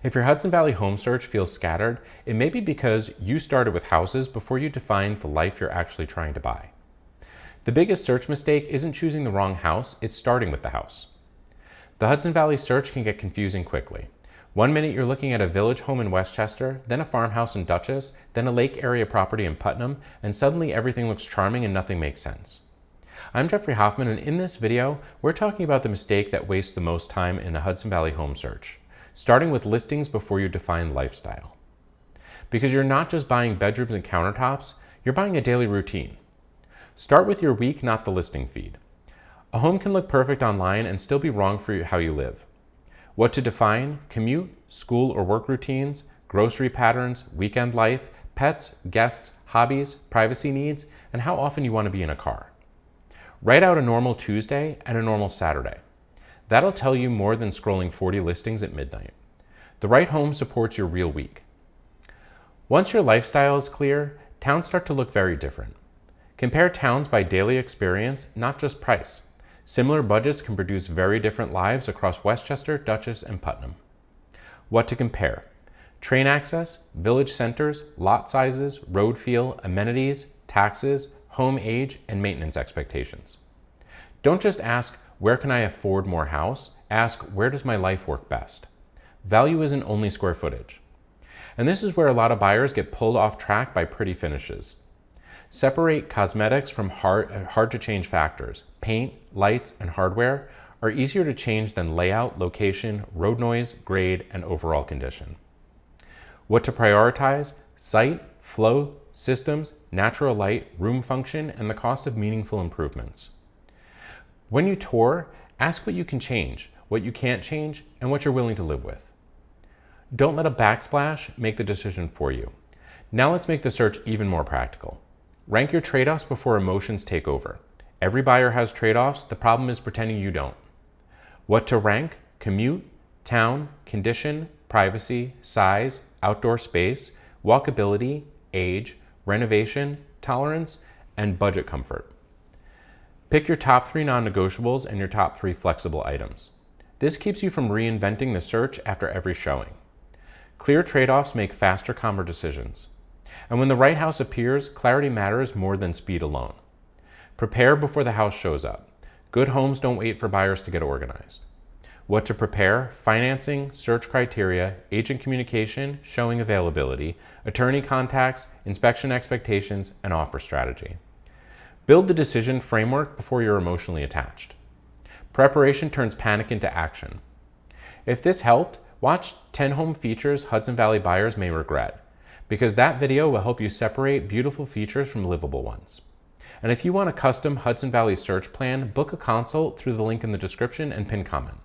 If your Hudson Valley home search feels scattered, it may be because you started with houses before you defined the life you're actually trying to buy. The biggest search mistake isn't choosing the wrong house, it's starting with the house. The Hudson Valley search can get confusing quickly. One minute you're looking at a village home in Westchester, then a farmhouse in Dutchess, then a lake area property in Putnam, and suddenly everything looks charming and nothing makes sense. I'm Jeffrey Hoffman, and in this video, we're talking about the mistake that wastes the most time in a Hudson Valley home search, starting with listings before you define lifestyle. Because you're not just buying bedrooms and countertops, you're buying a daily routine. Start with your week, not the listing feed. A home can look perfect online and still be wrong for how you live. What to define: commute, school or work routines, grocery patterns, weekend life, pets, guests, hobbies, privacy needs, and how often you want to be in a car. Write out a normal Tuesday and a normal Saturday. That'll tell you more than scrolling 40 listings at midnight. The right home supports your real week. Once your lifestyle is clear, towns start to look very different. Compare towns by daily experience, not just price. Similar budgets can produce very different lives across Westchester, Dutchess, and Putnam. What to compare: train access, village centers, lot sizes, road feel, amenities, taxes, home age, and maintenance expectations. Don't just ask, where can I afford more house? Ask, where does my life work best? Value isn't only square footage. And this is where a lot of buyers get pulled off track by pretty finishes. Separate cosmetics from hard to change factors. Paint, lights, and hardware are easier to change than layout, location, road noise, grade, and overall condition. What to prioritize: site, flow, systems, natural light, room function, and the cost of meaningful improvements. When you tour, ask what you can change, what you can't change, and what you're willing to live with. Don't let a backsplash make the decision for you. Now let's make the search even more practical. Rank your trade-offs before emotions take over. Every buyer has trade-offs, the problem is pretending you don't. What to rank: commute, town, condition, privacy, size, outdoor space, walkability, age, renovation, tolerance, and budget comfort. Pick your top 3 non-negotiables and your top 3 flexible items. This keeps you from reinventing the search after every showing. Clear trade-offs make faster, calmer decisions. And when the right house appears, clarity matters more than speed alone. Prepare before the house shows up. Good homes don't wait for buyers to get organized. What to prepare: financing, search criteria, agent communication, showing availability, attorney contacts, inspection expectations, and offer strategy. Build the decision framework before you're emotionally attached. Preparation turns panic into action. If this helped, watch 10 home features Hudson Valley buyers may regret, because that video will help you separate beautiful features from livable ones. And if you want a custom Hudson Valley search plan, book a consult through the link in the description and pinned comment.